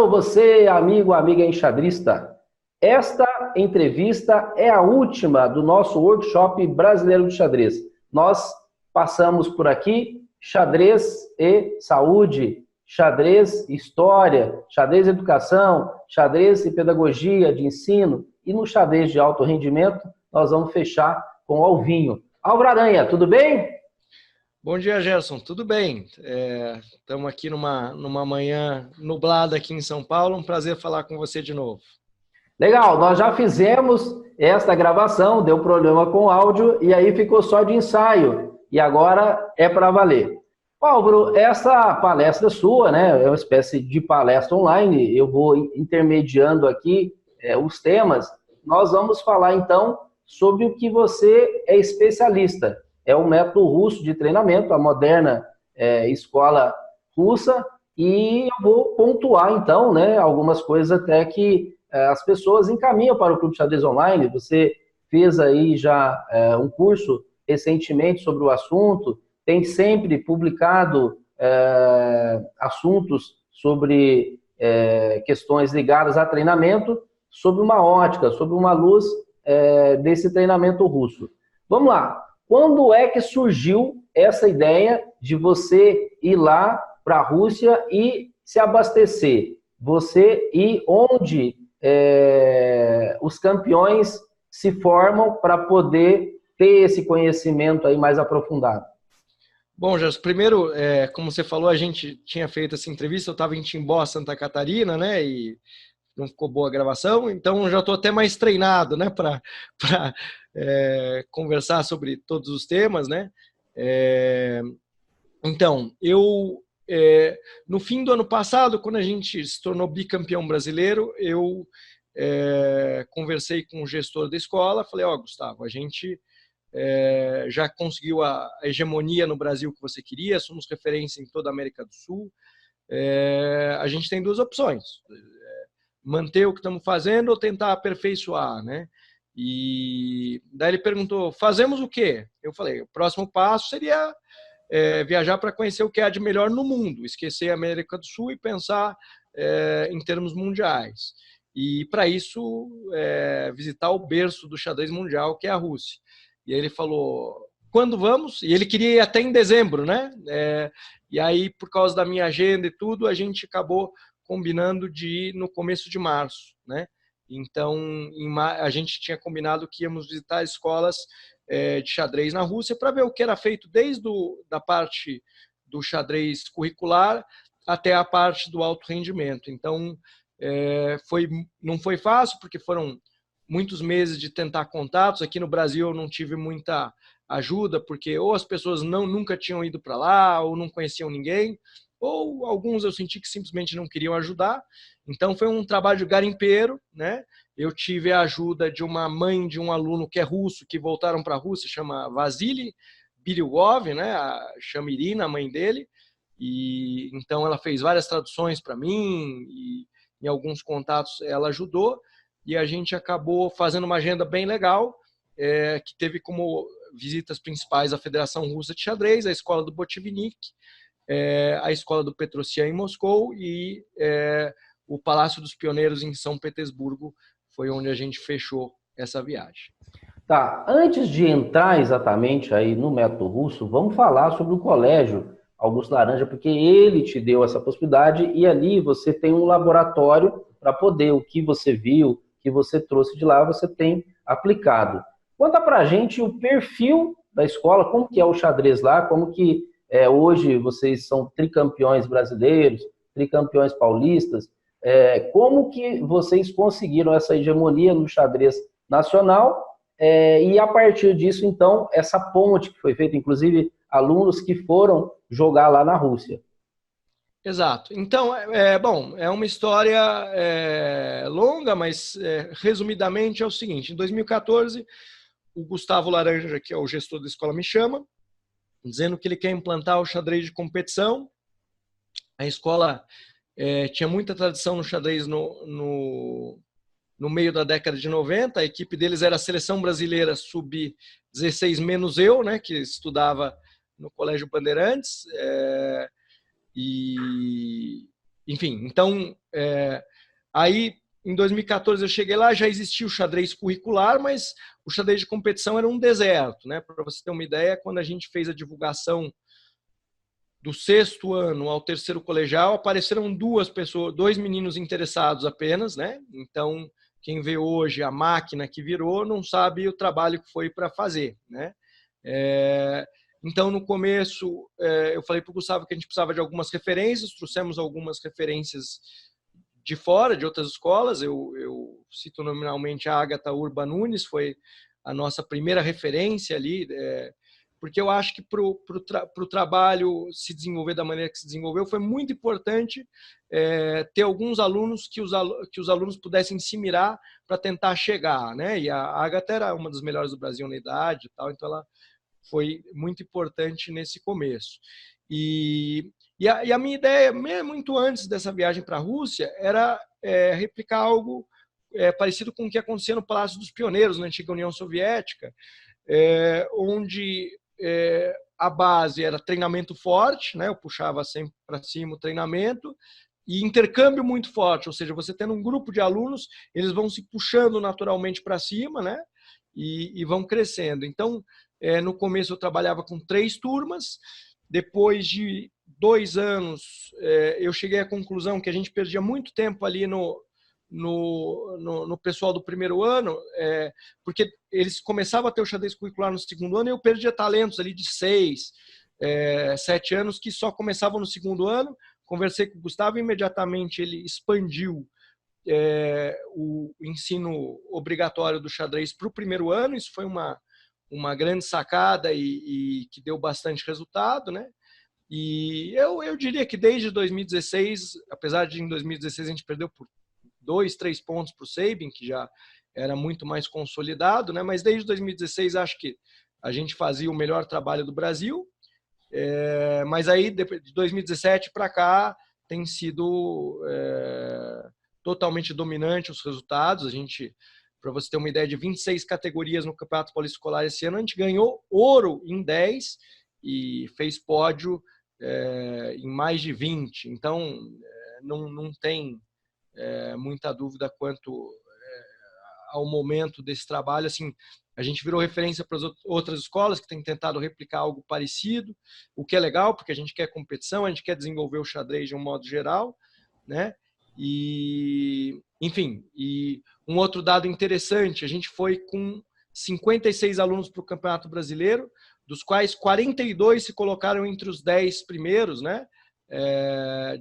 Alô, você, amigo, amiga enxadrista. Esta entrevista é a última do nosso workshop brasileiro de xadrez. Nós passamos por aqui xadrez e saúde, xadrez e história, xadrez e educação, xadrez e pedagogia de ensino, e no xadrez de alto rendimento nós vamos fechar com o Alvinho. Álvaro Aranha, tudo bem? Bom dia, Gerson. Tudo bem? Estamos aqui numa manhã nublada aqui em São Paulo. Um prazer falar com você de novo. Legal, nós já fizemos esta gravação, deu problema com o áudio e aí ficou só de ensaio. E agora é para valer. Álvaro, essa palestra sua, né, é uma espécie de palestra online. Eu vou intermediando aqui os temas. Nós vamos falar então sobre o que você é especialista. É o método russo de treinamento, a moderna escola russa, e eu vou pontuar, então, né, algumas coisas até que as pessoas encaminham para o Clube Xadrez Online. Você fez aí já um curso recentemente sobre o assunto, tem sempre publicado assuntos sobre questões ligadas a treinamento, sob uma ótica, sob uma luz desse treinamento russo. Vamos lá. Quando é que surgiu essa ideia de você ir lá para a Rússia e se abastecer? Você ir onde os campeões se formam para poder ter esse conhecimento aí mais aprofundado? Bom, Gerson, primeiro, como você falou, a gente tinha feito essa entrevista, eu estava em Timbó, Santa Catarina, né, e não ficou boa a gravação, então já estou até mais treinado, né, para conversar sobre todos os temas, né. Então, no fim do ano passado, quando a gente se tornou bicampeão brasileiro, eu conversei com o gestor da escola, falei, Gustavo, a gente já conseguiu a hegemonia no Brasil que você queria, somos referência em toda a América do Sul, a gente tem duas opções, manter o que estamos fazendo ou tentar aperfeiçoar, né? E daí ele perguntou, fazemos o quê? Eu falei, o próximo passo seria viajar para conhecer o que há de melhor no mundo, esquecer a América do Sul e pensar em termos mundiais. E para isso, visitar o berço do xadrez mundial, que é a Rússia. E aí ele falou, quando vamos? E ele queria ir até em dezembro, né? E aí, por causa da minha agenda e tudo, a gente acabou combinando de ir no começo de março, né? Então, a gente tinha combinado que íamos visitar escolas de xadrez na Rússia para ver o que era feito desde da parte do xadrez curricular até a parte do alto rendimento. Então, não foi fácil, porque foram muitos meses de tentar contatos. Aqui no Brasil eu não tive muita ajuda, porque ou as pessoas nunca tinham ido para lá, ou não conheciam ninguém, ou alguns eu senti que simplesmente não queriam ajudar. Então foi um trabalho de garimpeiro, né? Eu tive a ajuda de uma mãe de um aluno que é russo, que voltaram para a Rússia, chama Vasily Biryugov, né? Chama Irina, a mãe dele. E então ela fez várias traduções para mim, e em alguns contatos ela ajudou, e a gente acabou fazendo uma agenda bem legal, que teve como visitas principais a Federação Russa de Xadrez, a Escola do Botvinnik, a Escola do Petrosian em Moscou e o Palácio dos Pioneiros em São Petersburgo. Foi onde a gente fechou essa viagem. Tá, antes de entrar exatamente aí no método russo, vamos falar sobre o Colégio Augusto Laranja, porque ele te deu essa possibilidade e ali você tem um laboratório para poder, o que você viu, o que você trouxe de lá, você tem aplicado. Conta pra gente o perfil da escola, como que é o xadrez lá, como que hoje vocês são tricampeões brasileiros, tricampeões paulistas, como que vocês conseguiram essa hegemonia no xadrez nacional, e a partir disso, então, essa ponte que foi feita, inclusive alunos que foram jogar lá na Rússia. Exato. Então, bom, é uma história longa, mas resumidamente é o seguinte, em 2014, o Gustavo Laranja, que é o gestor da escola, me chama, dizendo que ele quer implantar o xadrez de competição. A escola tinha muita tradição no xadrez no meio da década de 90, a equipe deles era a Seleção Brasileira Sub-16 menos eu, né, que estudava no Colégio Bandeirantes, enfim, então, aí em 2014 eu cheguei lá, já existia o xadrez curricular, mas o xadrez de competição era um deserto, né? Para você ter uma ideia, quando a gente fez a divulgação do 6º ano ao 3º colegial, apareceram 2 pessoas, 2 meninos interessados apenas, né? Então, quem vê hoje a máquina que virou não sabe o trabalho que foi para fazer, né? Então, no começo, eu falei para o Gustavo que a gente precisava de algumas referências, trouxemos algumas referências de fora, de outras escolas. Eu cito nominalmente a Agatha Urba Nunes, foi a nossa primeira referência ali, porque eu acho que para o trabalho se desenvolver da maneira que se desenvolveu, foi muito importante ter alguns alunos que os alunos pudessem se mirar para tentar chegar, né? E a Agatha era uma das melhores do Brasil na idade e tal, então ela foi muito importante nesse começo. E a minha ideia, muito antes dessa viagem para a Rússia, era replicar algo parecido com o que acontecia no Palácio dos Pioneiros, na antiga União Soviética, onde a base era treinamento forte, né? Eu puxava sempre para cima o treinamento, e intercâmbio muito forte, ou seja, você tendo um grupo de alunos, eles vão se puxando naturalmente para cima, né? E vão crescendo. Então, no começo eu trabalhava com 3 turmas, depois de 2 anos eu cheguei à conclusão que a gente perdia muito tempo ali no pessoal do primeiro ano, porque eles começavam a ter o xadrez curricular no 2º ano e eu perdia talentos ali de 6, 7 anos que só começavam no 2º ano. Conversei com o Gustavo e imediatamente ele expandiu o ensino obrigatório do xadrez para o primeiro ano. Isso foi uma grande sacada e que deu bastante resultado, né? E eu diria que desde 2016, apesar de em 2016 a gente perdeu por 2, 3 pontos para o Sabin, que já era muito mais consolidado, né? Mas desde 2016 acho que a gente fazia o melhor trabalho do Brasil. Mas aí de 2017 para cá tem sido totalmente dominante os resultados. A gente, para você ter uma ideia, de 26 categorias no Campeonato Paulista Escolar esse ano, a gente ganhou ouro em 10 e fez pódio em mais de 20. Então, não tem muita dúvida quanto ao momento desse trabalho. Assim, a gente virou referência para as outras escolas que têm tentado replicar algo parecido, o que é legal, porque a gente quer competição, a gente quer desenvolver o xadrez de um modo geral, né? E, enfim, e um outro dado interessante, a gente foi com 56 alunos para o Campeonato Brasileiro, dos quais 42 se colocaram entre os 10 primeiros, né?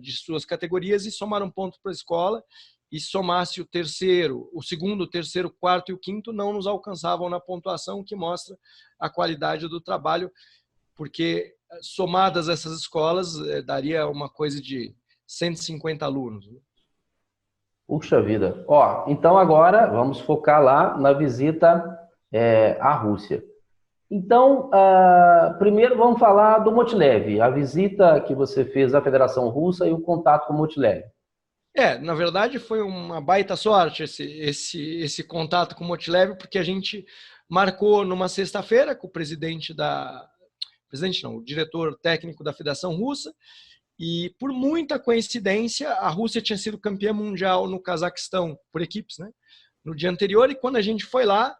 De suas categorias e somaram pontos para a escola. E somasse o terceiro, o segundo, o terceiro, o quarto e o quinto, não nos alcançavam na pontuação, o que mostra a qualidade do trabalho, porque somadas essas escolas daria uma coisa de 150 alunos. Puxa vida. Ó, então agora vamos focar lá na visita à Rússia. Então, primeiro vamos falar do Motilev, a visita que você fez à Federação Russa e o contato com o Motilev. Na verdade foi uma baita sorte esse contato com o Motilev, porque a gente marcou numa sexta-feira com o o diretor técnico da Federação Russa, e por muita coincidência a Rússia tinha sido campeã mundial no Cazaquistão por equipes, né, no dia anterior, e quando a gente foi lá,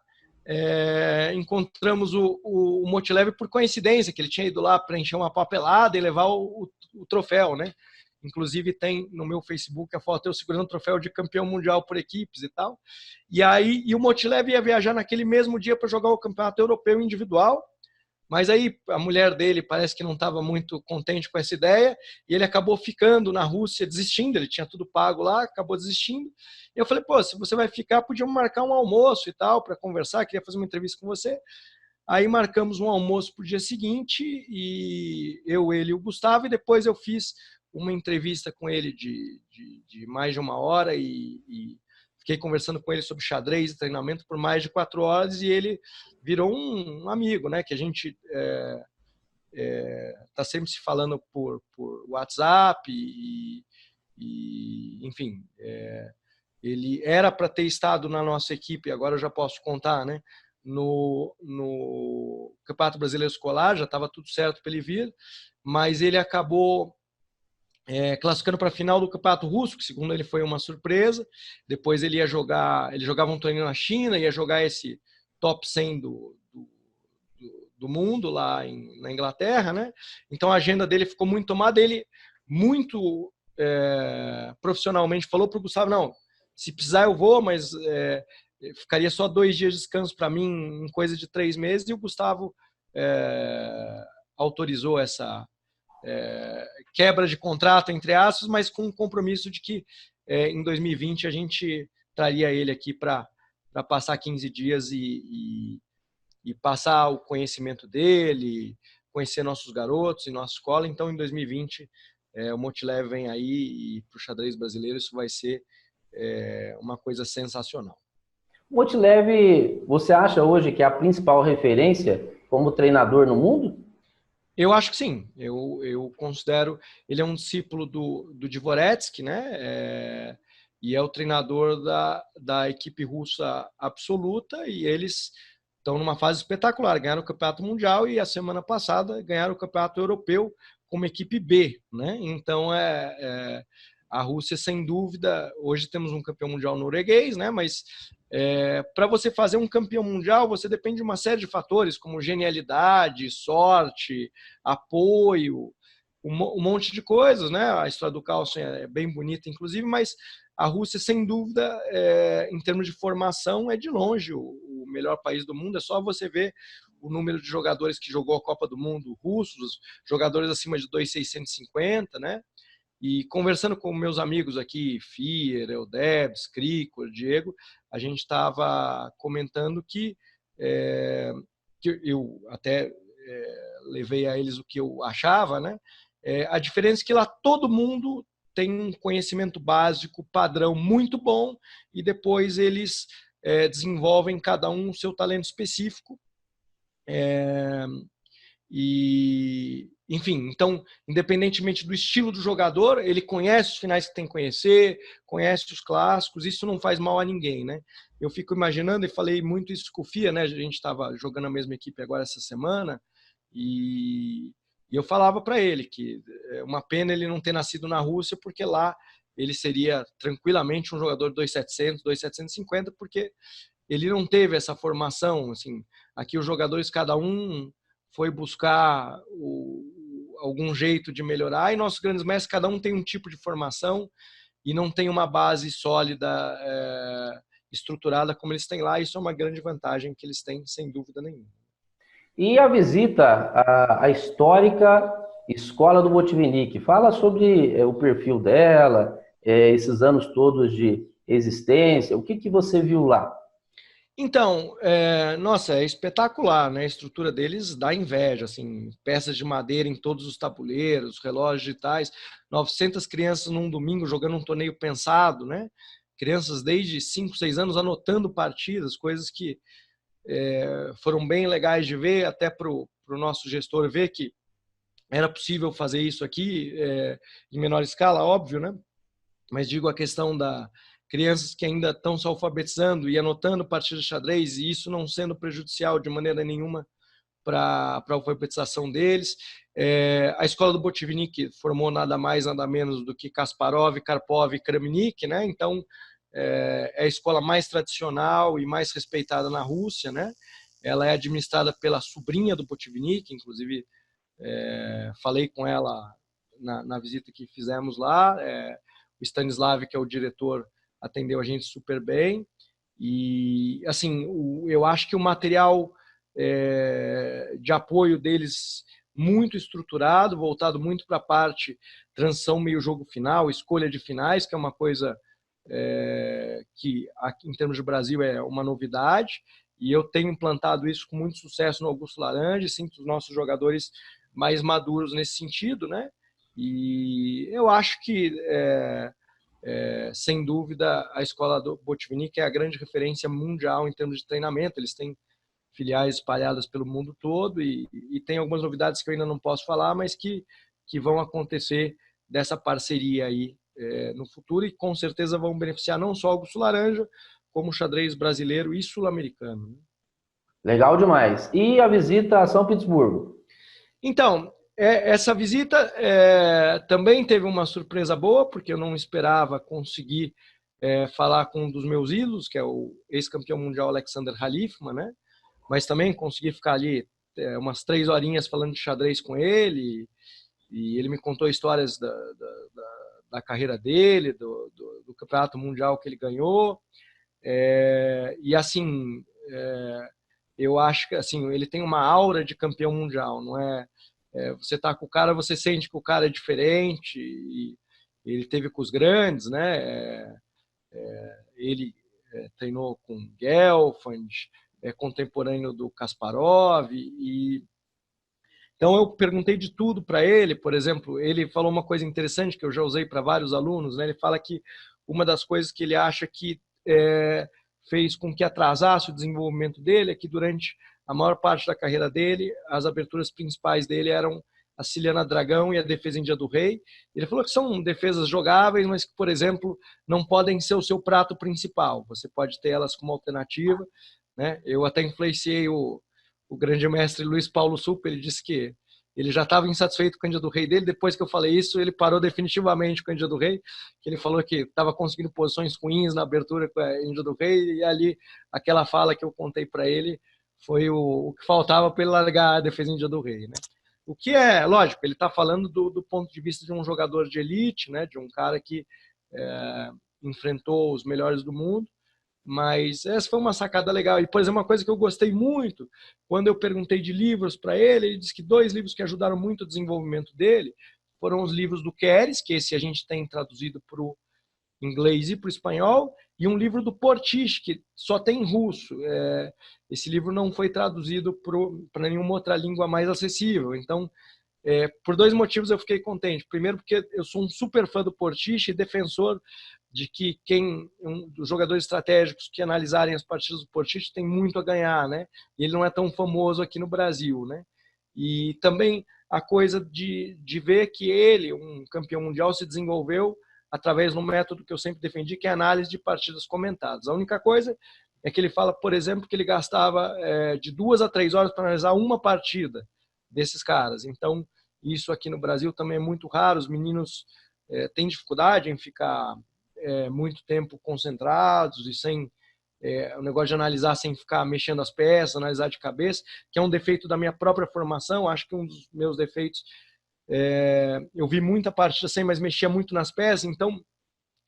encontramos o Motilev por coincidência, que ele tinha ido lá preencher uma papelada e levar o troféu, né? Inclusive tem no meu Facebook a foto eu segurando o troféu de campeão mundial por equipes e tal. E o Motilev ia viajar naquele mesmo dia para jogar o campeonato europeu individual, mas aí a mulher dele parece que não estava muito contente com essa ideia e ele acabou ficando na Rússia, desistindo. Ele tinha tudo pago lá, acabou desistindo. E eu falei, pô, se você vai ficar, podíamos marcar um almoço e tal para conversar, queria fazer uma entrevista com você. Aí marcamos um almoço para o dia seguinte, e eu, ele e o Gustavo, e depois eu fiz uma entrevista com ele de mais de 1 hora e fiquei conversando com ele sobre xadrez e treinamento por mais de 4 horas, e ele virou um amigo, né? Que a gente tá sempre se falando por WhatsApp enfim, ele era para ter estado na nossa equipe, agora eu já posso contar, né? No Campeonato Brasileiro Escolar, já estava tudo certo para ele vir, mas ele acabou classificando para a final do Campeonato Russo, que segundo ele foi uma surpresa. Depois ele jogava um torneio na China, ia jogar esse top 100 do mundo lá na Inglaterra, né? Então a agenda dele ficou muito tomada. Ele muito profissionalmente falou para o Gustavo: não, se precisar eu vou, mas ficaria só 2 dias de descanso para mim em coisa de 3 meses. E o Gustavo autorizou essa quebra de contrato, entre aspas, mas com o compromisso de que em 2020 a gente traria ele aqui para passar 15 dias e passar o conhecimento dele, conhecer nossos garotos e nossa escola. Então, em 2020, o Motilev vem aí e para o xadrez brasileiro isso vai ser uma coisa sensacional. Motilev, você acha hoje que é a principal referência como treinador no mundo? Eu acho que sim. Eu considero ele é um discípulo do Dvoretsky, né? E é o treinador da equipe russa absoluta, e eles estão numa fase espetacular. Ganharam o Campeonato Mundial e a semana passada ganharam o Campeonato Europeu como equipe B, né? Então a Rússia, sem dúvida, hoje temos um campeão mundial norueguês, né? Mas para você fazer um campeão mundial, você depende de uma série de fatores, como genialidade, sorte, apoio, um monte de coisas, né? A história do Carlsen é bem bonita, inclusive, mas a Rússia, sem dúvida, em termos de formação, é de longe o melhor país do mundo. É só você ver o número de jogadores que jogou a Copa do Mundo russos, jogadores acima de 2.650, né? E conversando com meus amigos aqui, Fier, Eudebs, Krikor, Diego, a gente estava comentando que eu até levei a eles o que eu achava, né? A diferença é que lá todo mundo tem um conhecimento básico, padrão muito bom, e depois eles desenvolvem cada um o seu talento específico. Enfim, então, independentemente do estilo do jogador, ele conhece os finais que tem que conhecer, conhece os clássicos, isso não faz mal a ninguém, né? Eu fico imaginando, e falei muito isso com o Fia, né? A gente estava jogando a mesma equipe agora essa semana, e eu falava para ele que é uma pena ele não ter nascido na Rússia, porque lá ele seria tranquilamente um jogador de 2.700, 2.750, porque ele não teve essa formação. Assim, aqui os jogadores, cada um foi buscar algum jeito de melhorar, e nossos grandes mestres, cada um tem um tipo de formação e não tem uma base sólida, estruturada como eles têm lá. Isso é uma grande vantagem que eles têm, sem dúvida nenhuma. E a visita à histórica Escola do Botvinnik, fala sobre o perfil dela, esses anos todos de existência, o que você viu lá? Então, nossa, é espetacular, né? A estrutura deles dá inveja, assim, peças de madeira em todos os tabuleiros, relógios digitais, 900 crianças num domingo jogando um torneio pensado, né? Crianças desde 5, 6 anos anotando partidas, coisas que foram bem legais de ver, até para o nosso gestor ver que era possível fazer isso aqui em menor escala, óbvio, né? Mas digo a questão da crianças que ainda estão se alfabetizando e anotando partidas de xadrez, e isso não sendo prejudicial de maneira nenhuma para a alfabetização deles. A escola do Botvinnik formou nada mais, nada menos do que Kasparov, Karpov e Kramnik, né? Então, é a escola mais tradicional e mais respeitada na Rússia, né? Ela é administrada pela sobrinha do Botvinnik, inclusive falei com ela na visita que fizemos lá. O Stanislav, que é o diretor, atendeu a gente super bem. E, assim, eu acho que o material de apoio deles muito estruturado, voltado muito para a parte transição meio-jogo final, escolha de finais, que é uma coisa que, aqui, em termos de Brasil, é uma novidade. E eu tenho implantado isso com muito sucesso no Augusto Laranja, sinto os nossos jogadores mais maduros nesse sentido, né? E eu acho que sem dúvida, a escola do Botvinnik é a grande referência mundial em termos de treinamento. Eles têm filiais espalhadas pelo mundo todo, e tem algumas novidades que eu ainda não posso falar, mas que vão acontecer dessa parceria aí no futuro, e com certeza vão beneficiar não só o Augusto Laranja, como o xadrez brasileiro e sul-americano. Legal demais. E a visita a São Petersburgo? Então, essa visita também teve uma surpresa boa, porque eu não esperava conseguir falar com um dos meus ídolos, que é o ex-campeão mundial Alexander Halifman, né? Mas também consegui ficar ali umas 3 horinhas falando de xadrez com ele, e ele me contou histórias da carreira dele, do campeonato mundial que ele ganhou. E assim, eu acho que assim, ele tem uma aura de campeão mundial, não é? Você tá com o cara, você sente que o cara é diferente, e ele teve com os grandes, né? Ele treinou com Gelfand, é contemporâneo do Kasparov, e então eu perguntei de tudo para ele. Por exemplo, ele falou uma coisa interessante que eu já usei para vários alunos, né? Ele fala que uma das coisas que ele acha que fez com que atrasasse o desenvolvimento dele é que durante a maior parte da carreira dele, as aberturas principais dele eram a Siciliana Dragão e a Defesa Índia do Rei. Ele falou que são defesas jogáveis, mas que, por exemplo, não podem ser o seu prato principal. Você pode ter elas como alternativa, né? Eu até influenciei o grande mestre Luiz Paulo Super. Ele disse que ele já estava insatisfeito com a Índia do Rei dele. Depois que eu falei isso, ele parou definitivamente com a Índia do Rei, que ele falou que estava conseguindo posições ruins na abertura com a Índia do Rei, e ali aquela fala que eu contei para ele foi o que faltava para ele largar a Defesa Índia do Rei, né? O que é, lógico, ele está falando do ponto de vista de um jogador de elite, né, de um cara que enfrentou os melhores do mundo, mas essa foi uma sacada legal. E, por exemplo, uma coisa que eu gostei muito, quando eu perguntei de livros para ele, ele disse que 2 livros que ajudaram muito o desenvolvimento dele foram os livros do Keres, que esse a gente tem traduzido para o inglês e para o espanhol, e um livro do Portisch, que só tem em russo. Esse livro não foi traduzido para nenhuma outra língua mais acessível. Então, por 2 motivos eu fiquei contente. Primeiro, porque eu sou um super fã do Portisch e defensor de que dos jogadores estratégicos que analisarem as partidas do Portisch tem muito a ganhar, né? E ele não é tão famoso aqui no Brasil, né? E também a coisa de ver que ele, um campeão mundial, se desenvolveu através de um método que eu sempre defendi, que é a análise de partidas comentadas. A única coisa é que ele fala, por exemplo, que ele gastava de 2 a 3 horas para analisar uma partida desses caras. Então, isso aqui no Brasil também é muito raro. Os meninos têm dificuldade em ficar muito tempo concentrados e sem o negócio de analisar sem ficar mexendo as peças, analisar de cabeça, que é um defeito da minha própria formação. Acho que um dos meus defeitos, eu vi muita partida sem, mas mexia muito nas peças, então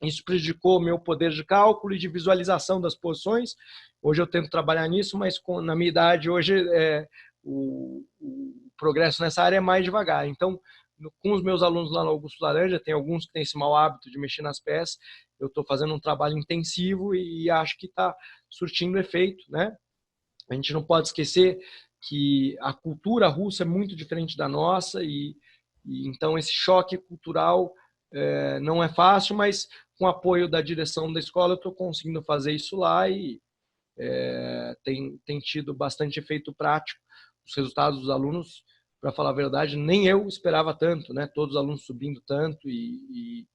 isso prejudicou meu poder de cálculo e de visualização das posições. Hoje eu tento trabalhar nisso, mas na minha idade hoje o progresso nessa área é mais devagar. Então, com os meus alunos lá no Augusto Laranja, tem alguns que têm esse mau hábito de mexer nas peças. Eu estou fazendo um trabalho intensivo e acho que está surtindo efeito, né? A gente não pode esquecer que a cultura russa é muito diferente da nossa, e então esse choque cultural não é fácil, mas com o apoio da direção da escola eu estou conseguindo fazer isso lá, e tem tido bastante efeito prático. Os resultados dos alunos, para falar a verdade, nem eu esperava tanto, né? Todos os alunos subindo tanto e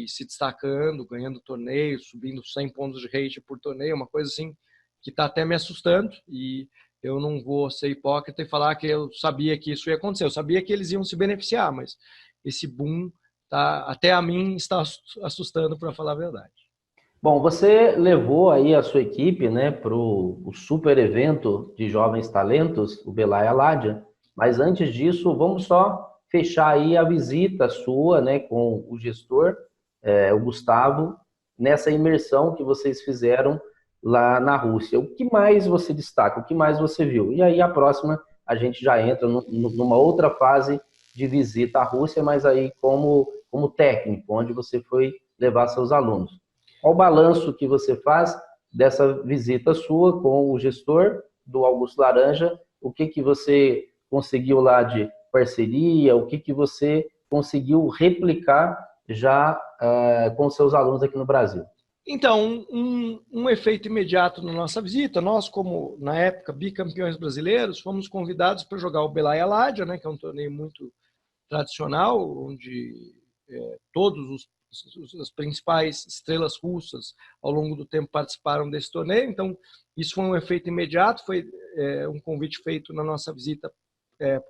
se destacando, ganhando torneios, subindo 100 pontos de rate por torneio, uma coisa assim que está até me assustando. E eu não vou ser hipócrita e falar que eu sabia que isso ia acontecer. Eu sabia que eles iam se beneficiar, mas esse boom até a mim está assustando, para falar a verdade. Bom, você levou aí a sua equipe, né, para o super evento de jovens talentos, o Belaya Ladia, mas antes disso, vamos só fechar aí a visita sua, né, com o gestor, o Gustavo, nessa imersão que vocês fizeram lá na Rússia. O que mais você destaca? O que mais você viu? E aí a próxima a gente já entra numa outra fase de visita à Rússia, mas aí como técnico, onde você foi levar seus alunos. Qual o balanço que você faz dessa visita sua com o gestor do Augusto Laranja? O que você conseguiu lá de parceria? O que você conseguiu replicar já com seus alunos aqui no Brasil? Então, um efeito imediato na nossa visita, nós, como na época bicampeões brasileiros, fomos convidados para jogar o Belaya Ladia, né, que é um torneio muito tradicional, onde todos as principais estrelas russas ao longo do tempo participaram desse torneio. Então, isso foi um efeito imediato, foi um convite feito na nossa visita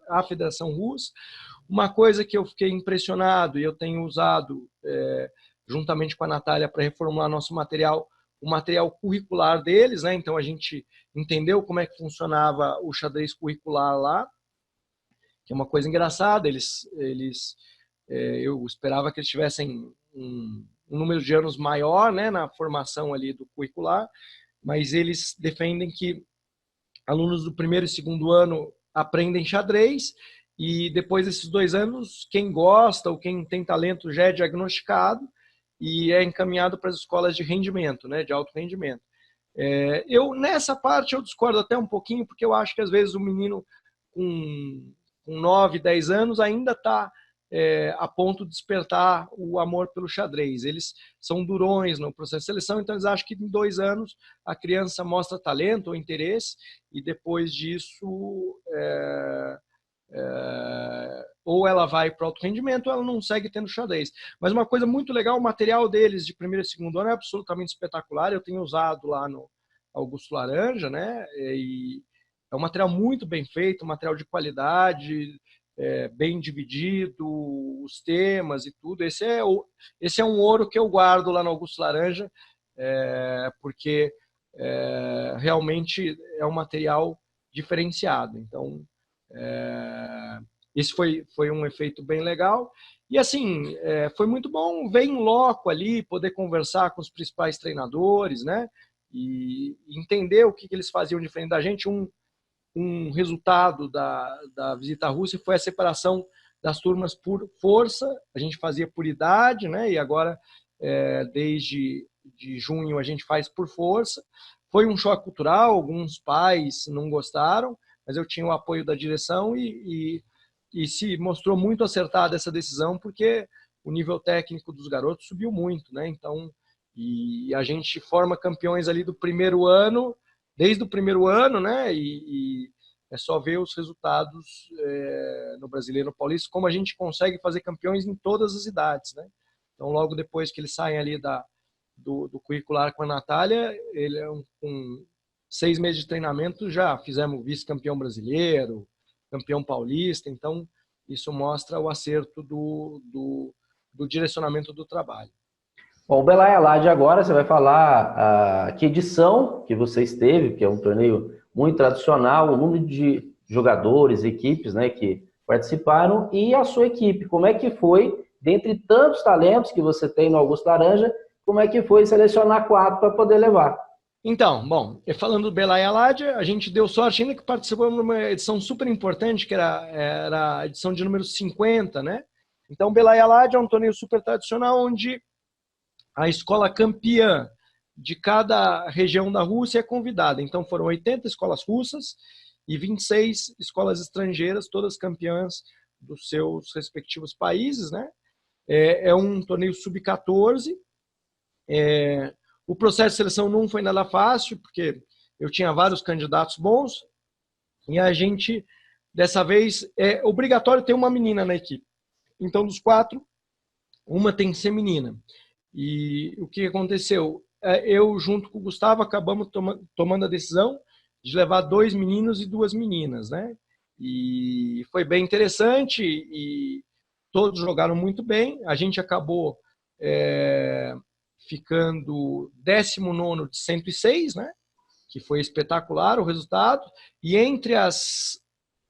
à Federação Russa. Uma coisa que eu fiquei impressionado e eu tenho usado juntamente com a Natália para reformular nosso material, o material curricular deles, né? Então a gente entendeu como é que funcionava o xadrez curricular lá, que é uma coisa engraçada. Eu esperava que eles tivessem um número de anos maior, né, na formação ali do curricular, mas eles defendem que alunos do primeiro e segundo ano aprendem xadrez e depois desses 2 anos, quem gosta ou quem tem talento já é diagnosticado e é encaminhado para as escolas de rendimento, né, de alto rendimento. Nessa parte, eu discordo até um pouquinho, porque eu acho que às vezes o menino com 9, 10 anos ainda está a ponto de despertar o amor pelo xadrez. Eles são durões no processo de seleção, então eles acham que em 2 anos a criança mostra talento ou interesse e depois disso ou ela vai para o alto rendimento ou ela não segue tendo xadrez. Mas uma coisa muito legal, o material deles de primeiro e segundo ano é absolutamente espetacular. Eu tenho usado lá no Augusto Laranja, né? E é um material muito bem feito, um material de qualidade, bem dividido, os temas e tudo. Esse é um ouro que eu guardo lá no Augusto Laranja, porque realmente é um material diferenciado. Então, esse foi um efeito bem legal. E assim, foi muito bom ver em loco ali, poder conversar com os principais treinadores, né? E entender o que eles faziam diferente da gente. Um resultado da visita à Rússia foi a separação das turmas por força. A gente fazia por idade, né? E agora, desde de junho, a gente faz por força. Foi um choque cultural, alguns pais não gostaram, mas eu tinha o apoio da direção e se mostrou muito acertada essa decisão, porque o nível técnico dos garotos subiu muito, né? Então, e a gente forma campeões ali do primeiro ano, desde o primeiro ano, né? E é só ver os resultados no Brasileiro, no Paulista, como a gente consegue fazer campeões em todas as idades, né? Então, logo depois que eles saem ali do curricular com a Natália, ele com 6 meses de treinamento já fizemos vice-campeão brasileiro, campeão paulista. Então, isso mostra o acerto do direcionamento do trabalho. Bom, o Belaya Lade agora você vai falar que edição que você esteve, que é um torneio muito tradicional, o número de jogadores, equipes, né, que participaram e a sua equipe. Como é que foi, dentre tantos talentos que você tem no Augusto Laranja, como é que foi selecionar 4 para poder levar? Então, bom, falando do Belaya Lade, a gente deu sorte ainda que participamos de uma edição super importante, que era a edição de número 50, né? Então, o Belaya Lade é um torneio super tradicional, onde a escola campeã de cada região da Rússia é convidada. Então, foram 80 escolas russas e 26 escolas estrangeiras, todas campeãs dos seus respectivos países, né? É um torneio sub-14. O processo de seleção não foi nada fácil, porque eu tinha vários candidatos bons, e a gente, dessa vez, é obrigatório ter uma menina na equipe. Então, dos 4, uma tem que ser menina. E o que aconteceu? Eu, junto com o Gustavo, acabamos tomando a decisão de levar 2 meninos e 2 meninas, né? E foi bem interessante e todos jogaram muito bem. A gente acabou ficando 19º de 106, né? Que foi espetacular o resultado. E entre as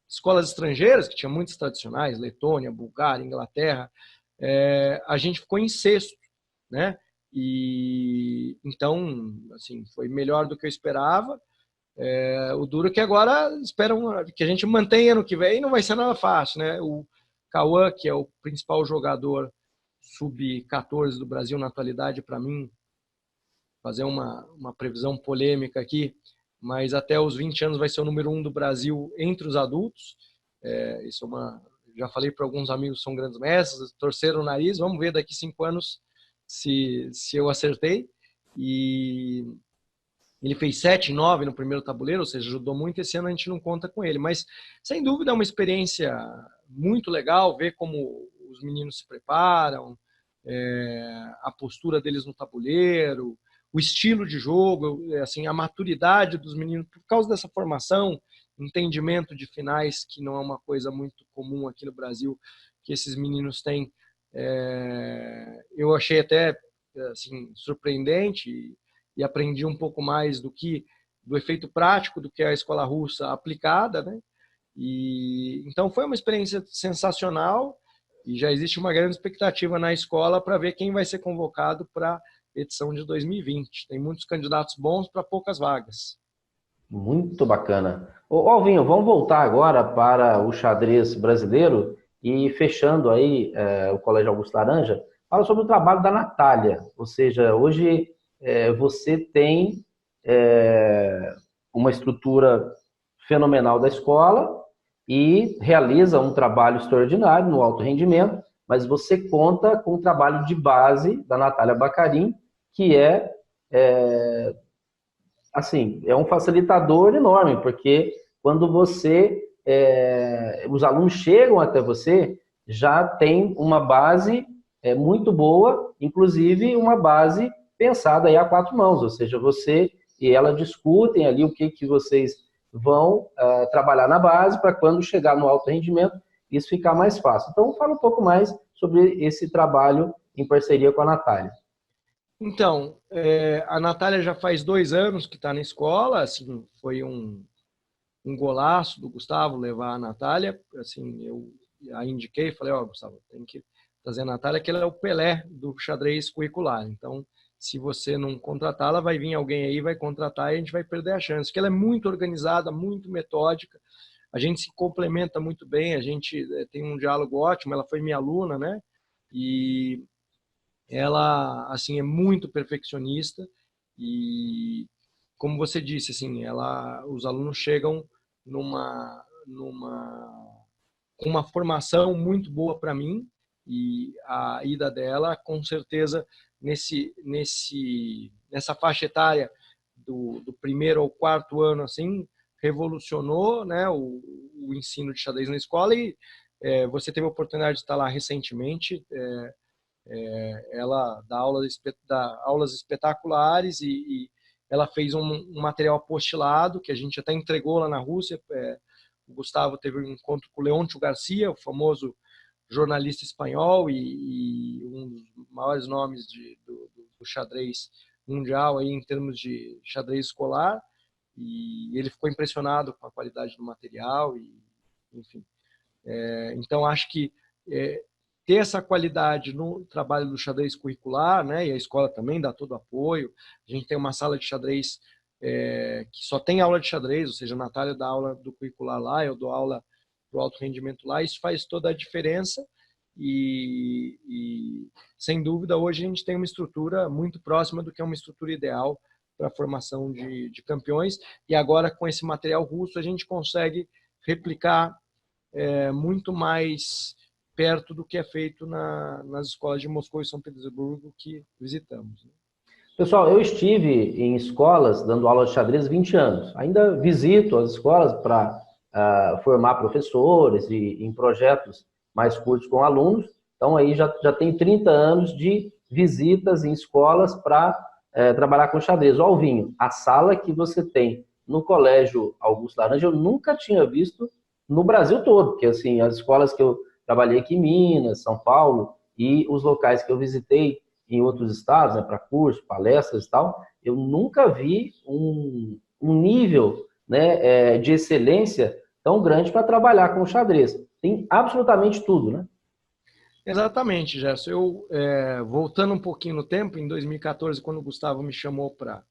escolas estrangeiras, que tinha muitas tradicionais, Letônia, Bulgária, Inglaterra, a gente ficou em 6º, né? E então, assim, foi melhor do que eu esperava. O duro é que agora esperam que a gente mantenha ano que vem, não vai ser nada fácil, né? O Cauã, que é o principal jogador sub-14 do Brasil na atualidade, para mim, fazer uma previsão polêmica aqui, mas até os 20 anos vai ser o número 1 do Brasil entre os adultos. Isso já falei para alguns amigos que são grandes mestres, torceram o nariz, vamos ver daqui 5 anos se eu acertei. E ele fez 7-9 no primeiro tabuleiro, ou seja, ajudou muito. Esse ano a gente não conta com ele, mas sem dúvida é uma experiência muito legal ver como os meninos se preparam, a postura deles no tabuleiro, o estilo de jogo, assim, a maturidade dos meninos, por causa dessa formação, entendimento de finais, que não é uma coisa muito comum aqui no Brasil, que esses meninos têm. Eu achei até assim, surpreendente e aprendi um pouco mais do efeito prático do que é a escola russa aplicada, né? E então foi uma experiência sensacional e já existe uma grande expectativa na escola para ver quem vai ser convocado para a edição de 2020. Tem muitos candidatos bons para poucas vagas. Muito bacana. Ô, Alvinho, vamos voltar agora para o xadrez brasileiro e fechando aí o Colégio Augusto Laranja, fala sobre o trabalho da Natália. Ou seja, hoje você tem uma estrutura fenomenal da escola e realiza um trabalho extraordinário no alto rendimento, mas você conta com o trabalho de base da Natália Bacarin, que assim, é um facilitador enorme, porque quando os alunos chegam até você, já tem uma base muito boa, inclusive uma base pensada aí a quatro mãos, ou seja, você e ela discutem ali o que vocês vão trabalhar na base para quando chegar no alto rendimento, isso ficar mais fácil. Então, fala um pouco mais sobre esse trabalho em parceria com a Natália. Então, a Natália já faz 2 anos que está na escola, assim, foi um golaço do Gustavo levar a Natália, assim, eu a indiquei, falei, Gustavo, tem que trazer a Natália, que ela é o Pelé do xadrez curricular, então, se você não contratá-la, vai vir alguém aí, vai contratar e a gente vai perder a chance, porque ela é muito organizada, muito metódica, a gente se complementa muito bem, a gente tem um diálogo ótimo, ela foi minha aluna, né, e ela assim é muito perfeccionista e como você disse assim, os alunos chegam com uma formação muito boa para mim e a ida dela com certeza nessa faixa etária do primeiro ao quarto ano assim revolucionou, né, o ensino de xadrez na escola e você teve a oportunidade de estar lá recentemente. Ela dá aulas espetaculares e ela fez um material apostilado que a gente até entregou lá na Rússia. O Gustavo teve um encontro com o Leôncio Garcia, o famoso jornalista espanhol e um dos maiores nomes do xadrez mundial aí, em termos de xadrez escolar. E ele ficou impressionado com a qualidade do material. Enfim. Então, acho que ter essa qualidade no trabalho do xadrez curricular, né? E a escola também dá todo o apoio. A gente tem uma sala de xadrez que só tem aula de xadrez, ou seja, a Natália dá aula do curricular lá, eu dou aula para o alto rendimento lá. Isso faz toda a diferença e, sem dúvida, hoje a gente tem uma estrutura muito próxima do que é uma estrutura ideal para a formação de campeões. E agora, com esse material russo, a gente consegue replicar muito mais perto do que é feito nas escolas de Moscou e São Petersburgo que visitamos. Pessoal, eu estive em escolas dando aula de xadrez 20 anos. Ainda visito as escolas para formar professores e em projetos mais curtos com alunos. Então, aí já tem 30 anos de visitas em escolas para trabalhar com xadrez. Ó, Alvinho, a sala que você tem no Colégio Augusto Laranja, eu nunca tinha visto no Brasil todo, porque assim, as escolas que eu trabalhei aqui em Minas, São Paulo, e os locais que eu visitei em outros estados, né, para cursos, palestras e tal, eu nunca vi um nível, né, de excelência tão grande para trabalhar com o xadrez. Tem absolutamente tudo, né? Exatamente, Gerson. Eu, voltando um pouquinho no tempo, em 2014, quando o Gustavo me chamou para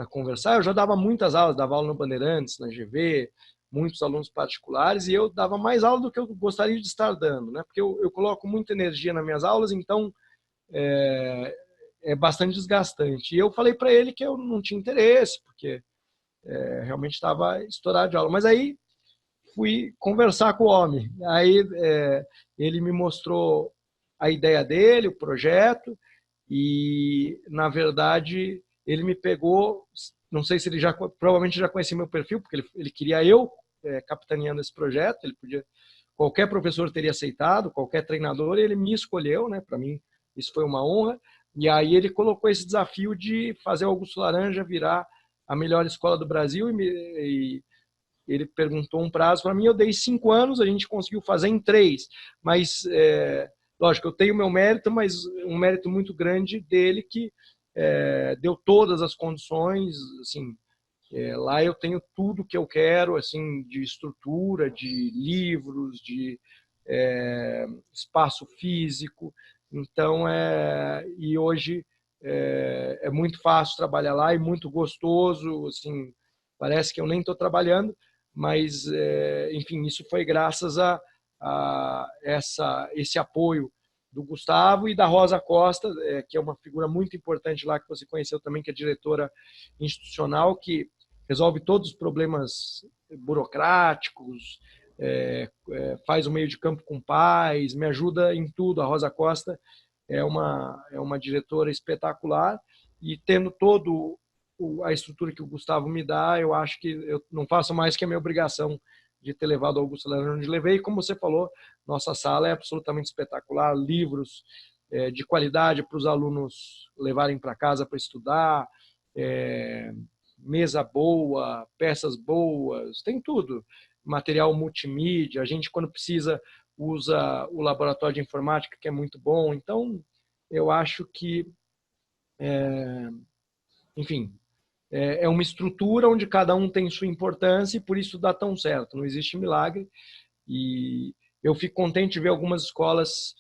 conversar, eu já dava muitas aulas, dava aula no Bandeirantes, na GV, muitos alunos particulares, e eu dava mais aula do que eu gostaria de estar dando, né? Porque eu coloco muita energia nas minhas aulas, então é bastante desgastante. E eu falei para ele que eu não tinha interesse, porque realmente estava estourado de aula. Mas aí fui conversar com o homem. Aí ele me mostrou a ideia dele, o projeto, e, na verdade, ele me pegou, não sei se ele provavelmente já conhecia meu perfil, porque ele queria eu capitaneando esse projeto, ele podia, qualquer professor teria aceitado, qualquer treinador, ele me escolheu, né, para mim isso foi uma honra, E aí ele colocou esse desafio de fazer o Augusto Laranja virar a melhor escola do Brasil e ele perguntou um prazo para mim, eu dei 5 anos, a gente conseguiu fazer em 3, mas lógico, eu tenho meu mérito, mas um mérito muito grande dele que deu todas as condições, assim, lá eu tenho tudo que eu quero, assim, de estrutura, de livros, de espaço físico. Então, e hoje é muito fácil trabalhar lá e muito gostoso, assim, parece que eu nem estou trabalhando, mas, enfim, isso foi graças a esse apoio do Gustavo e da Rosa Costa, que é uma figura muito importante lá, que você conheceu também, que é diretora institucional, que resolve todos os problemas burocráticos, faz o meio de campo com pais, me ajuda em tudo. A Rosa Costa é uma diretora espetacular e tendo todo a estrutura que o Gustavo me dá, eu acho que eu não faço mais que a minha obrigação de ter levado o Augusto Laranja onde levei. E como você falou, nossa sala é absolutamente espetacular, livros de qualidade para os alunos levarem para casa para estudar, mesa boa, peças boas, tem tudo. Material multimídia, a gente quando precisa usa o laboratório de informática, que é muito bom. Então, eu acho que, enfim, é uma estrutura onde cada um tem sua importância e por isso dá tão certo. Não existe milagre. E eu fico contente de ver algumas escolas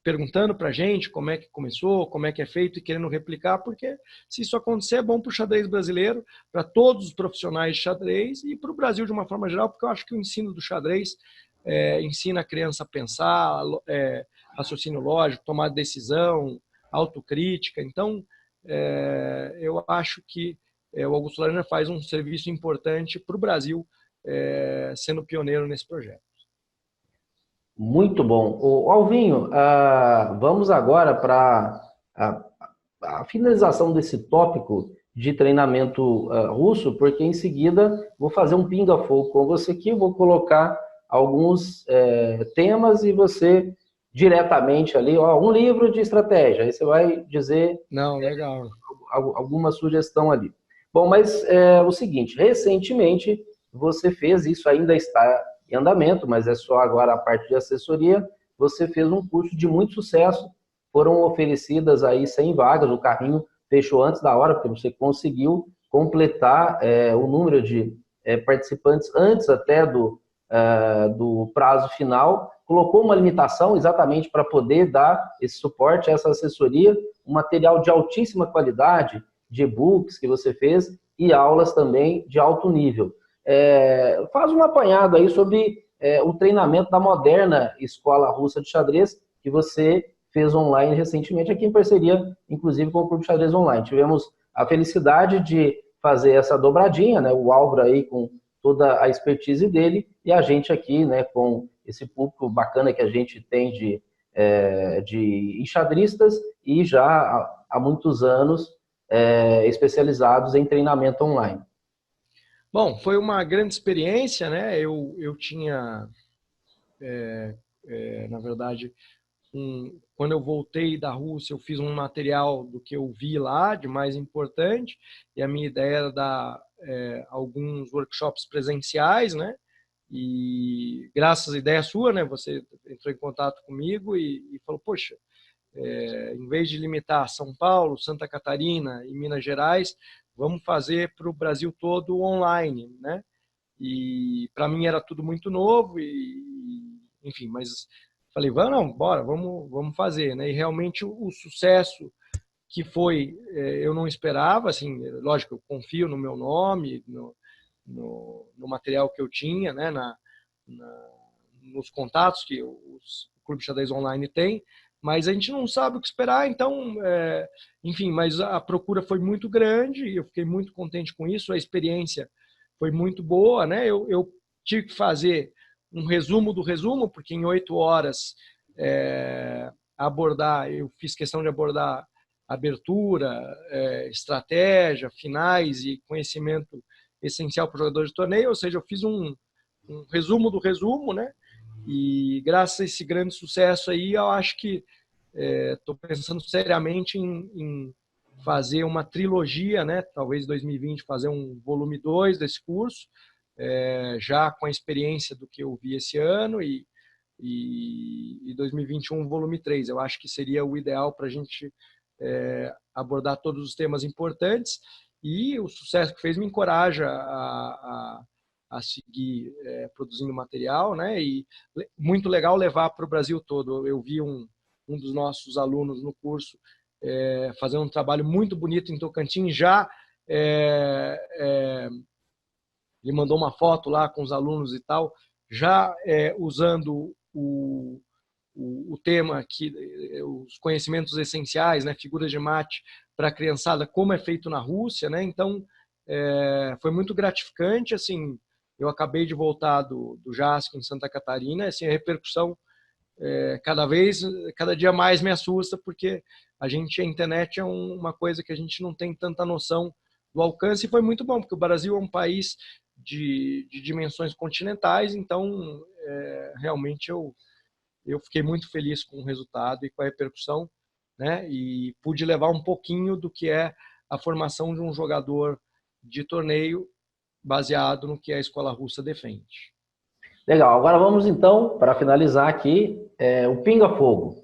perguntando para a gente como é que começou, como é que é feito e querendo replicar, porque se isso acontecer é bom para o xadrez brasileiro, para todos os profissionais de xadrez e para o Brasil de uma forma geral, porque eu acho que o ensino do xadrez ensina a criança a pensar, raciocínio lógico, tomar decisão, autocrítica. Então, eu acho que o Augusto Laranja faz um serviço importante para o Brasil, sendo pioneiro nesse projeto. Muito bom. Alvinho, vamos agora para a finalização desse tópico de treinamento russo, porque em seguida vou fazer um pinga-fogo com você aqui, vou colocar alguns temas e você diretamente ali, um livro de estratégia, aí você vai dizer Não, legal. alguma sugestão ali. Bom, mas o seguinte, recentemente você fez, isso ainda está em andamento, mas é só agora a parte de assessoria, você fez um curso de muito sucesso, foram oferecidas aí 100 vagas, o carrinho fechou antes da hora, porque você conseguiu completar o número de participantes antes até do prazo final, colocou uma limitação exatamente para poder dar esse suporte, essa assessoria, um material de altíssima qualidade, de e-books que você fez e aulas também de alto nível. Faz um apanhado aí sobre o treinamento da moderna Escola Russa de Xadrez que você fez online recentemente, aqui em parceria, inclusive, com o Clube de Xadrez Online. Tivemos a felicidade de fazer essa dobradinha, né? O Álvaro aí com toda a expertise dele e a gente aqui, né, com esse público bacana que a gente tem de enxadristas e já há muitos anos especializados em treinamento online. Bom, foi uma grande experiência, né? Eu tinha, na verdade, quando eu voltei da Rússia, eu fiz um material do que eu vi lá, de mais importante, e a minha ideia era dar alguns workshops presenciais, né? E graças à ideia sua, né? Você entrou em contato comigo e falou, poxa, em vez de limitar São Paulo, Santa Catarina e Minas Gerais, vamos fazer para o Brasil todo online, né? E para mim era tudo muito novo enfim, mas falei, vamos, não, bora, vamos fazer, né? E realmente o sucesso que foi, eu não esperava, assim, lógico, eu confio no meu nome, no material que eu tinha, né? Nos contatos que o Clube Xadrez Online tem, mas a gente não sabe o que esperar, então, enfim, mas a procura foi muito grande e eu fiquei muito contente com isso, a experiência foi muito boa, né? Eu tive que fazer um resumo do resumo, porque em 8 horas eu fiz questão de abordar abertura, estratégia, finais e conhecimento essencial para o jogador de torneio, ou seja, eu fiz um resumo do resumo, né? E graças a esse grande sucesso aí, eu acho que estou pensando seriamente em fazer uma trilogia, né? Talvez em 2020 fazer um volume 2 desse curso, já com a experiência do que eu vi esse ano, e 2021 volume 3. Eu acho que seria o ideal para a gente abordar todos os temas importantes, e o sucesso que fez me encoraja a seguir produzindo material, né? E muito legal levar para o Brasil todo. Eu vi um dos nossos alunos no curso fazendo um trabalho muito bonito em Tocantins. Já ele mandou uma foto lá com os alunos e tal, já usando o tema que os conhecimentos essenciais, né, figuras de mate para a criançada, como é feito na Rússia, né? Então foi muito gratificante. Assim, eu acabei de voltar do JASC em Santa Catarina, assim, a repercussão cada dia mais me assusta, porque a internet é uma coisa que a gente não tem tanta noção do alcance, e foi muito bom, porque o Brasil é um país de dimensões continentais. Então realmente eu fiquei muito feliz com o resultado e com a repercussão, né? E pude levar um pouquinho do que é a formação de um jogador de torneio baseado no que a escola russa defende. Legal, agora vamos então, para finalizar aqui, o pinga-fogo.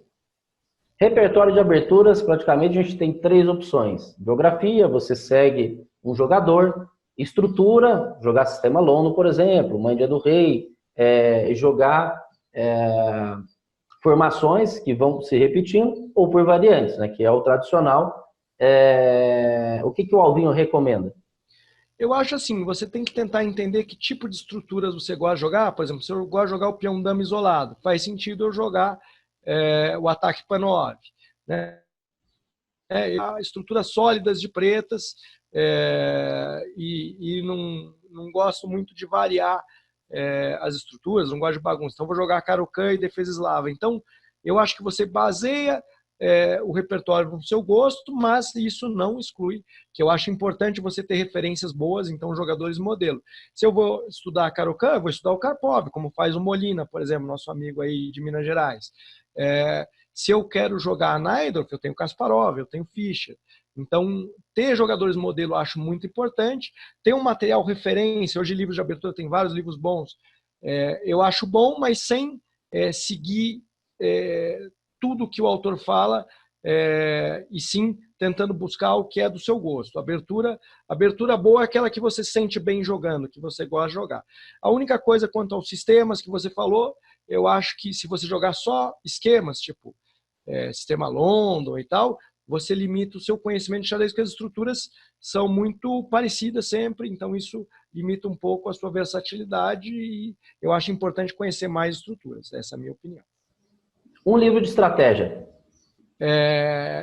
Repertório de aberturas, praticamente a gente tem 3 opções. Biografia, você segue um jogador. Estrutura, jogar sistema Lono, por exemplo, Mandia do Rei, jogar formações que vão se repetindo, ou por variantes, né, que é o tradicional. O que o Alvinho recomenda? Eu acho assim, você tem que tentar entender que tipo de estruturas você gosta de jogar. Por exemplo, se eu gosto de jogar o peão dama isolado, faz sentido eu jogar o ataque Panov, né? Estruturas sólidas de pretas, e não gosto muito de variar as estruturas, não gosto de bagunça. Então vou jogar Caro-Kann e defesa eslava. Então eu acho que você baseia o repertório no seu gosto, mas isso não exclui que eu acho importante você ter referências boas, então jogadores modelo. Se eu vou estudar Caro-Kann, eu vou estudar o Karpov, como faz o Molina, por exemplo, nosso amigo aí de Minas Gerais. Se eu quero jogar a Naidorf, eu tenho Kasparov, eu tenho Fischer. Então, ter jogadores modelo eu acho muito importante. Ter um material referência, hoje livros de abertura tem vários livros bons, eu acho bom, mas sem seguir tudo que o autor fala, e sim tentando buscar o que é do seu gosto. Abertura boa é aquela que você se sente bem jogando, que você gosta de jogar. A única coisa quanto aos sistemas que você falou, eu acho que se você jogar só esquemas, tipo sistema London e tal, você limita o seu conhecimento de xadrez, porque as estruturas são muito parecidas sempre, então isso limita um pouco a sua versatilidade, e eu acho importante conhecer mais estruturas. Essa é a minha opinião. Um livro de estratégia.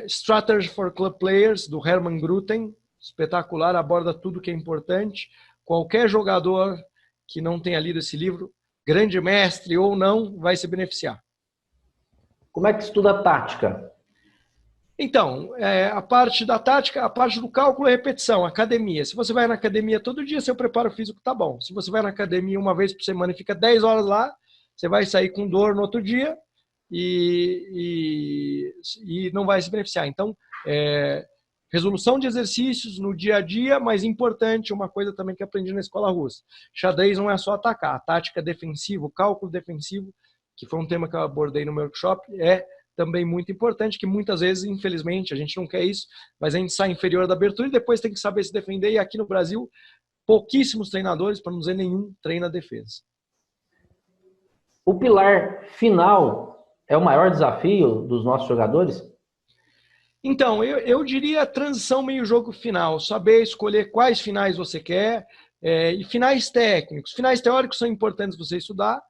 Strategy for Club Players, do Hermann Gruten, espetacular, aborda tudo que é importante. Qualquer jogador que não tenha lido esse livro, grande mestre ou não, vai se beneficiar. Como é que estuda a tática? Então, a parte da tática, a parte do cálculo é repetição, academia. Se você vai na academia todo dia, seu preparo físico tá bom. Se você vai na academia uma vez por semana e fica 10 horas lá, você vai sair com dor no outro dia e não vai se beneficiar. Então, resolução de exercícios no dia a dia, mas importante, uma coisa também que aprendi na escola russa. Xadrez não é só atacar, a tática defensiva, o cálculo defensivo, que foi um tema que eu abordei no meu workshop, é também muito importante, que muitas vezes, infelizmente, a gente não quer isso, mas a gente sai inferior da abertura e depois tem que saber se defender, e aqui no Brasil, pouquíssimos treinadores, para não dizer nenhum, treina a defesa. O pilar final é o maior desafio dos nossos jogadores? Então, eu diria a transição meio-jogo final, saber escolher quais finais você quer, e finais técnicos. Finais teóricos são importantes você estudar,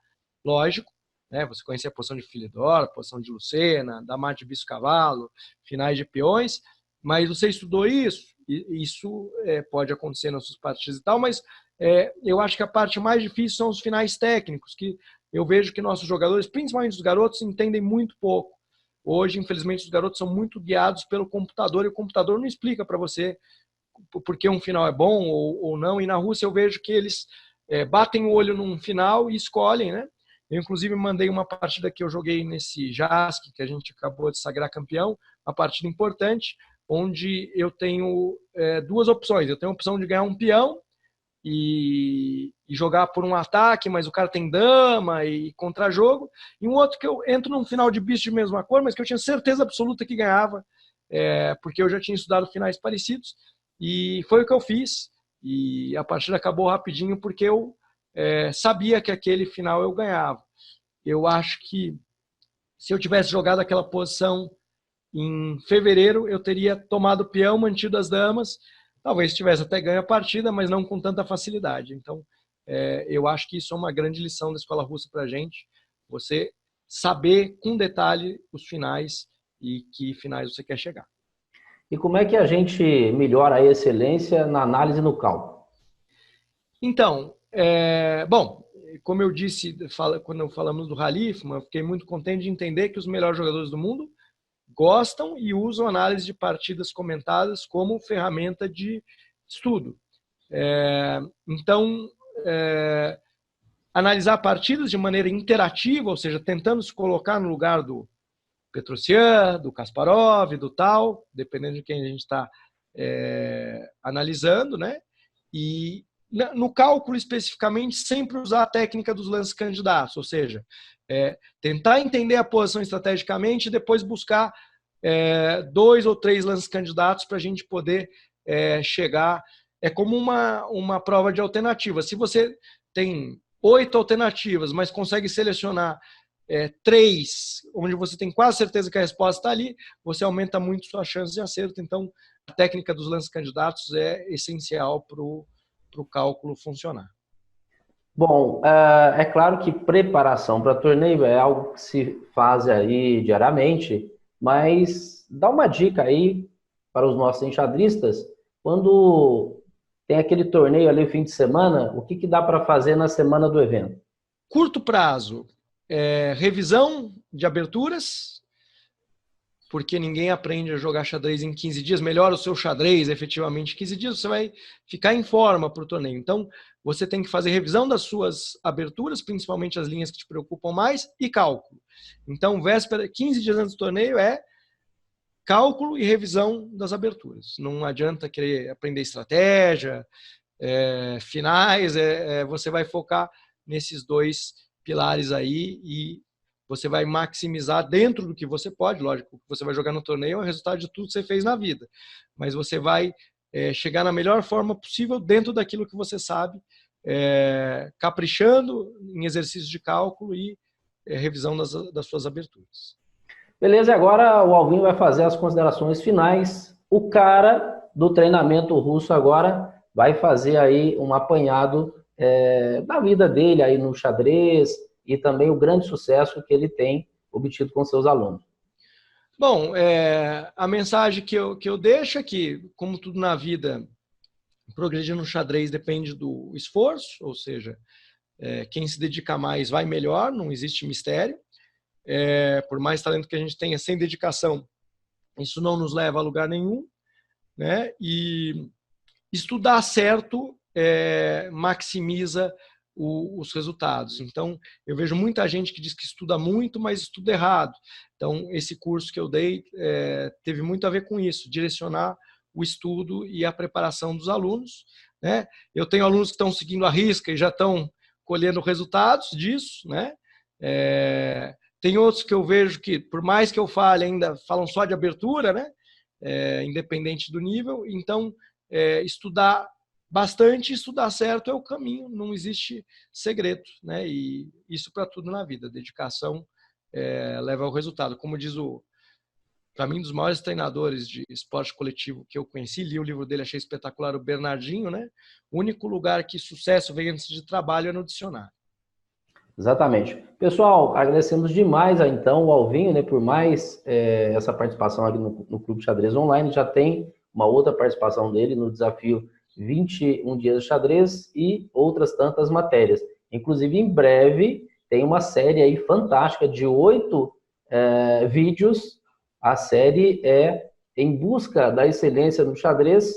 lógico, né? Você conhecer a posição de Philidor, a posição de Lucena, da mate de bispo-cavalo, finais de peões, mas você estudou isso, e isso pode acontecer nas suas partidas e tal, mas eu acho que a parte mais difícil são os finais técnicos, que eu vejo que nossos jogadores, principalmente os garotos, entendem muito pouco. Hoje, infelizmente, os garotos são muito guiados pelo computador, e o computador não explica para você por que um final é bom ou não. E na Rússia eu vejo que eles batem o olho num final e escolhem, né? Eu, inclusive, mandei uma partida que eu joguei nesse JASC, que a gente acabou de sagrar campeão, uma partida importante, onde eu tenho duas opções. Eu tenho a opção de ganhar um peão e jogar por um ataque, mas o cara tem dama e contra-jogo, e um outro que eu entro num final de bicho de mesma cor, mas que eu tinha certeza absoluta que ganhava, porque eu já tinha estudado finais parecidos, e foi o que eu fiz, e a partida acabou rapidinho porque eu sabia que aquele final eu ganhava. Eu acho que se eu tivesse jogado aquela posição em fevereiro, eu teria tomado o peão, mantido as damas, talvez tivesse até ganho a partida, mas não com tanta facilidade. Então, eu acho que isso é uma grande lição da escola russa para a gente, você saber com detalhe os finais e que finais você quer chegar. E como é que a gente melhora a excelência na análise no cálculo? Então, bom, como eu disse quando falamos do Halifman, eu fiquei muito contente de entender que os melhores jogadores do mundo gostam e usam análise de partidas comentadas como ferramenta de estudo. Então, analisar partidas de maneira interativa, ou seja, tentando se colocar no lugar do Petrosyan, do Kasparov, do tal, dependendo de quem a gente está analisando, né? E no cálculo especificamente, sempre usar a técnica dos lances candidatos, ou seja, tentar entender a posição estrategicamente e depois buscar 2 ou 3 lances candidatos para a gente poder chegar. É como uma prova de alternativas. Se você tem 8 alternativas, mas consegue selecionar 3, onde você tem quase certeza que a resposta está ali, você aumenta muito sua chance de acerto. Então, a técnica dos lances candidatos é essencial para o cálculo funcionar. Bom, é claro que preparação para torneio é algo que se faz aí diariamente, mas dá uma dica aí para os nossos enxadristas, quando tem aquele torneio ali no fim de semana, o que dá para fazer na semana do evento? Curto prazo, revisão de aberturas, porque ninguém aprende a jogar xadrez em 15 dias, melhora o seu xadrez efetivamente em 15 dias, você vai ficar em forma para o torneio. Então, você tem que fazer revisão das suas aberturas, principalmente as linhas que te preocupam mais, e cálculo. Então, 15 dias antes do torneio cálculo e revisão das aberturas. Não adianta querer aprender estratégia, finais, você vai focar nesses 2 pilares aí e você vai maximizar dentro do que você pode. Lógico, o que você vai jogar no torneio é o resultado de tudo que você fez na vida, mas você vai chegar na melhor forma possível dentro daquilo que você sabe, caprichando em exercícios de cálculo e revisão das suas aberturas. Beleza, agora o Alvin vai fazer as considerações finais. O cara do treinamento russo agora vai fazer aí um apanhado da vida dele aí no xadrez e também o grande sucesso que ele tem obtido com seus alunos. Bom, a mensagem que eu deixo é que, como tudo na vida, progredir no xadrez depende do esforço, ou seja, quem se dedica mais vai melhor, não existe mistério. Por mais talento que a gente tenha, sem dedicação, isso não nos leva a lugar nenhum, né? E estudar certo maximiza os resultados. Então, eu vejo muita gente que diz que estuda muito, mas estuda errado. Então, esse curso que eu dei teve muito a ver com isso, direcionar o estudo e a preparação dos alunos, né? Eu tenho alunos que estão seguindo a risca e já estão colhendo resultados disso, né? Tem outros que eu vejo que, por mais que eu fale, ainda falam só de abertura, né? Independente do nível. Então, estudar bastante, estudar certo é o caminho, não existe segredo, né? E isso para tudo na vida. Dedicação leva ao resultado. Como diz para mim, um dos maiores treinadores de esporte coletivo que eu conheci, li o livro dele, achei espetacular, o Bernardinho, né? O único lugar que sucesso vem antes de trabalho é no dicionário. Exatamente. Pessoal, agradecemos demais então o Alvinho, né, por mais essa participação aqui no Clube de Xadrez Online. Já tem uma outra participação dele no desafio 21 dias de xadrez e outras tantas matérias. Inclusive, em breve, tem uma série aí fantástica de 8 vídeos. A série é Em Busca da Excelência no Xadrez,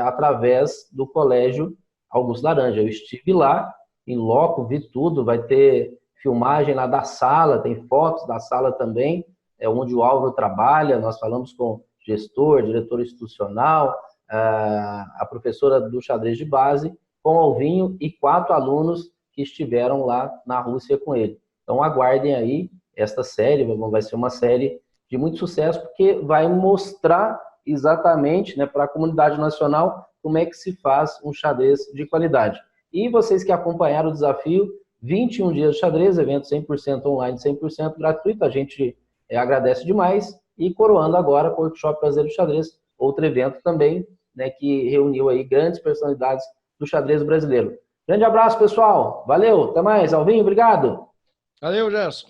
através do Colégio Augusto Laranja. Eu estive lá, em loco, vi tudo, vai ter filmagem lá da sala, tem fotos da sala também, onde o Álvaro trabalha. Nós falamos com gestor, diretor institucional, a professora do xadrez de base, com o Alvinho e 4 alunos que estiveram lá na Rússia com ele. Então aguardem aí esta série, vai ser uma série de muito sucesso, porque vai mostrar exatamente, né, para a comunidade nacional como é que se faz um xadrez de qualidade. E vocês que acompanharam o desafio, 21 dias de xadrez, evento 100% online, 100% gratuito, a gente agradece demais. E coroando agora com o Workshop Brasileiro de Xadrez, outro evento também, né, que reuniu aí grandes personalidades do xadrez brasileiro. Grande abraço, pessoal. Valeu, até mais. Alvinho, obrigado. Valeu, Gerson.